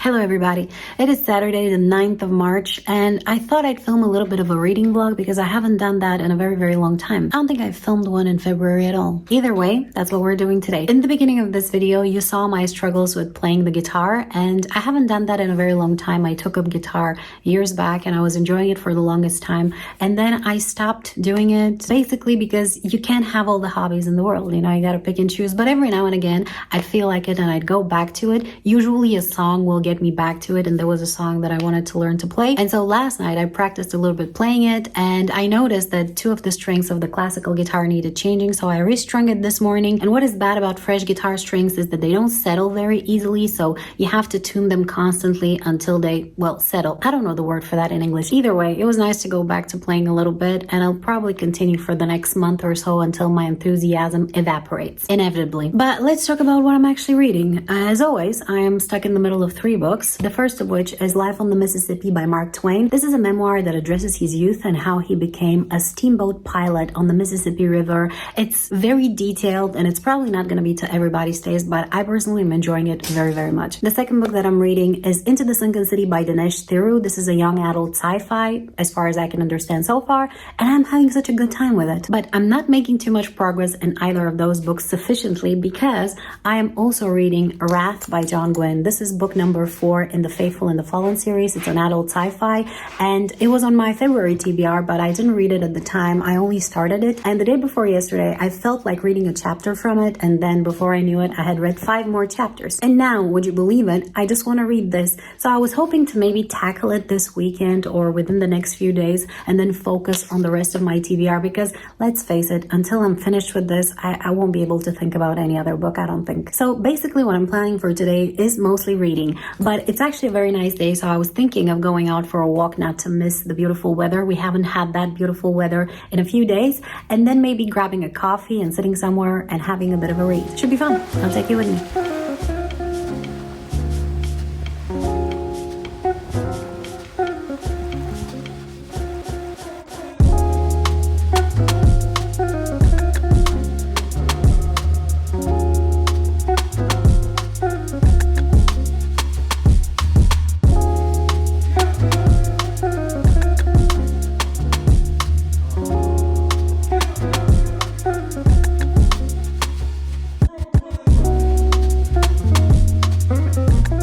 Hello everybody, it is Saturday the 9th of March and I thought I'd film a little bit of a reading vlog because I haven't done that in a very long time. I don't think I've filmed one in February at all. Either way, that's what we're doing today. In the beginning of this video, you saw my struggles with playing the guitar and I haven't done that in a very long time. I took up guitar years back and I was enjoying it for the longest time, and then I stopped doing it basically because you can't have all the hobbies in the world, you know, you gotta pick and choose. But every now and again, I'd feel like it and I'd go back to it. Usually a song will get me back to it, and there was a song that I wanted to learn to play, and so last night I practiced a little bit playing it and I noticed that two of the strings of the classical guitar needed changing, so I restrung it this morning. And what is bad about fresh guitar strings is that they don't settle very easily, so you have to tune them constantly until they, well, settle. I don't know the word for that in English. Either way, it was nice to go back to playing a little bit, and I'll probably continue for the next month or so until my enthusiasm evaporates, inevitably. But let's talk about what I'm actually reading. As always, I am stuck in the middle of three books, the first of which is Life on the Mississippi by Mark Twain. This is a memoir that addresses his youth and how he became a steamboat pilot on the Mississippi River. It's very detailed and it's probably not going to be to everybody's taste, but I personally am enjoying it very much. The second book that I'm reading is Into the Sunken City by Dinesh Thiru. This is a young adult sci-fi, as far as I can understand so far, and I'm having such a good time with it. But I'm not making too much progress in either of those books sufficiently because I am also reading Wrath by John Gwynne. This is book number 4 in the Faithful and the Fallen series. It's an adult sci-fi and it was on my February TBR, but I didn't read it at the time. I only started it, and the day before yesterday I felt like reading a chapter from it, and then before I knew it I had read 5 more chapters. And now, would you believe it, I just want to read this. So I was hoping to maybe tackle it this weekend or within the next few days and then focus on the rest of my TBR, because let's face it, until I'm finished with this, I won't be able to think about any other book, I don't think. So basically what I'm planning for today is mostly reading, but it's actually a very nice day, so I was thinking of going out for a walk not to miss the beautiful weather. We haven't had that beautiful weather in a few days, and then maybe grabbing a coffee and sitting somewhere and having a bit of a read. Should be fun. I'll take you with me.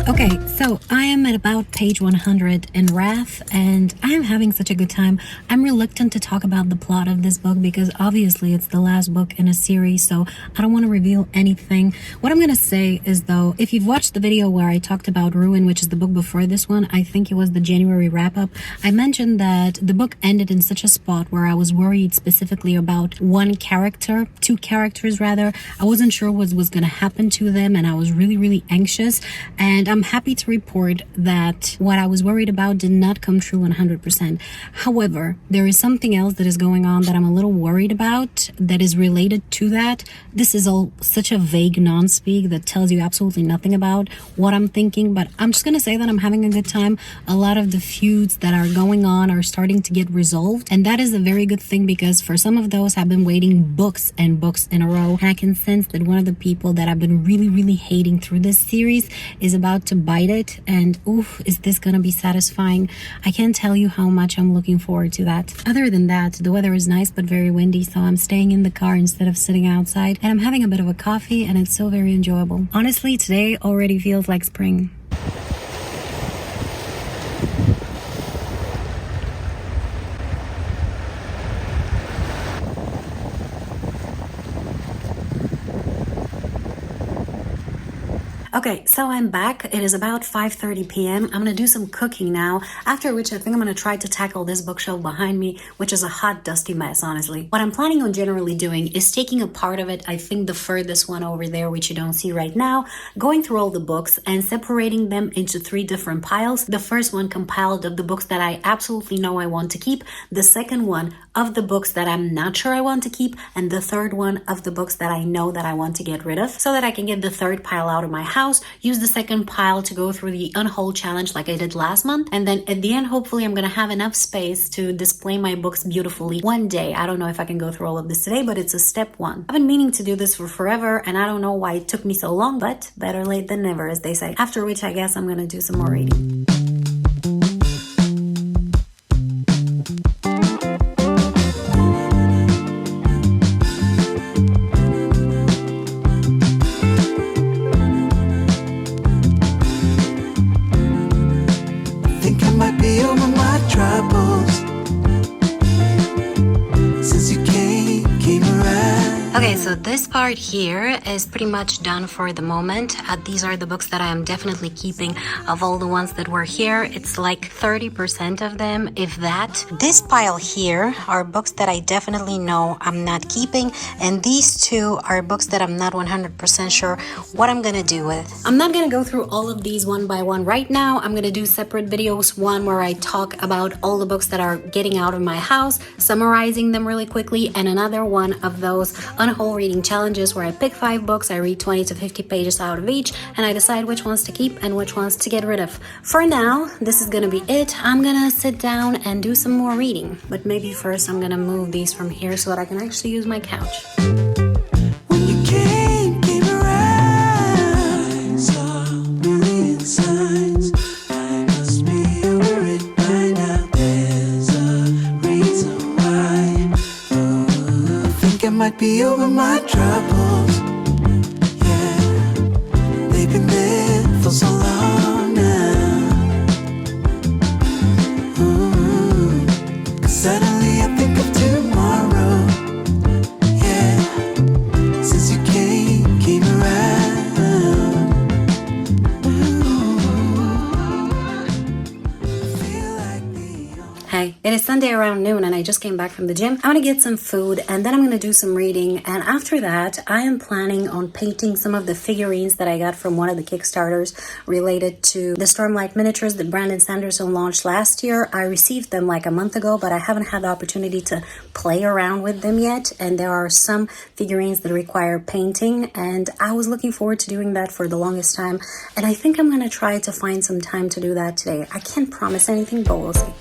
Okay, so I am at about page 100 in Wrath, and I am having such a good time. I'm reluctant to talk about the plot of this book because obviously it's the last book in a series, so I don't want to reveal anything. What I'm going to say is, though, if you've watched the video where I talked about Ruin, which is the book before this one, I think it was the January wrap-up, I mentioned that the book ended in such a spot where I was worried specifically about one character, 2 characters rather. I wasn't sure what was going to happen to them, and I was really anxious, and I'm happy to report that what I was worried about did not come true 100%. However, there is something else that is going on that I'm a little worried about that is related to that. This is all such a vague non-speak that tells you absolutely nothing about what I'm thinking, but I'm just gonna say that I'm having a good time. A lot of the feuds that are going on are starting to get resolved, and that is a very good thing because for some of those I've been waiting books and books in a row, and I can sense that one of the people that I've been really hating through this series is about to bite it, and oof, is this gonna be satisfying. I can't tell you how much I'm looking forward to that. Other than that, the weather is nice but very windy, so I'm staying in the car instead of sitting outside, and I'm having a bit of a coffee, and it's so very enjoyable. Honestly, today already feels like spring. Okay, so I'm back. It is about 5:30 p.m. I'm gonna do some cooking now, after which I think I'm gonna try to tackle this bookshelf behind me, which is a hot, dusty mess, honestly. What I'm planning on generally doing is taking a part of it, I think the furthest one over there, which you don't see right now, going through all the books and separating them into 3 different piles. The first one compiled of the books that I absolutely know I want to keep. The second one of the books that I'm not sure I want to keep, and the third one of the books that I know that I want to get rid of, so that I can get the third pile out of my house, use the second pile to go through the unhaul challenge like I did last month, and then at the end, hopefully I'm gonna have enough space to display my books beautifully one day. I don't know if I can go through all of this today, but it's a step one. I've been meaning to do this for forever, and I don't know why it took me so long, but better late than never, as they say. After which I guess I'm gonna do some more reading. Okay, so this part here is pretty much done for the moment. These are the books that I am definitely keeping. Of all the ones that were here, it's like 30% of them, if that. This pile here are books that I definitely know I'm not keeping, and these two are books that I'm not 100% sure what I'm gonna do with. I'm not gonna go through all of these one by one right now. I'm gonna do separate videos, one where I talk about all the books that are getting out of my house, summarizing them really quickly, and another one of those unhaul reading challenges where I pick 5 books, I read 20 to 50 pages out of each, and I decide which ones to keep and which ones to get rid of. For now, this is gonna be it. I'm gonna sit down and do some more reading, but maybe first I'm gonna move these from here so that I can actually use my couch. When you came around, saw a million signs. I must be over it by now. There's a reason why. I think I might be over my troubles. Yeah, they've been there for so long now. Suddenly I think of tomorrow. Yeah, since you came around. Hey, it is Sunday around noon and I just came back from the gym. I'm gonna get some food and then I'm gonna do some reading, and after that I am planning on painting some of the figurines that I got from one of the Kickstarters related to the Stormlight miniatures that Brandon Sanderson launched last year. I received them like a month ago, but I haven't had the opportunity to play around with them yet, and there are some figurines that require painting, and I was looking forward to doing that for the longest time, and I think I'm gonna try to find some time to do that today. I can't promise anything, but we'll see.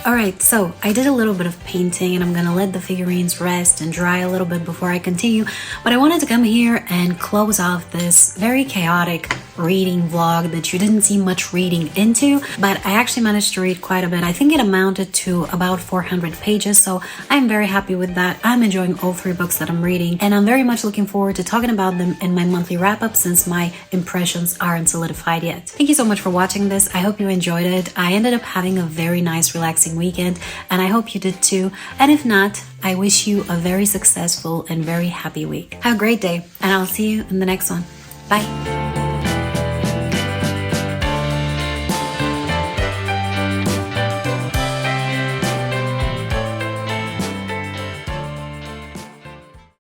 Alright, so I did a little bit of painting and I'm gonna let the figurines rest and dry a little bit before I continue, but I wanted to come here and close off this very chaotic reading vlog that you didn't see much reading into, but I actually managed to read quite a bit. I think it amounted to about 400 pages, so I'm very happy with that. I'm enjoying all 3 books that I'm reading, and I'm very much looking forward to talking about them in my monthly wrap-up since my impressions aren't solidified yet. Thank you so much for watching this. I hope you enjoyed it. I ended up having a very nice, relaxing weekend, and I hope you did too. And if not, I wish you a very successful and very happy week. Have a great day, and I'll see you in the next one. Bye.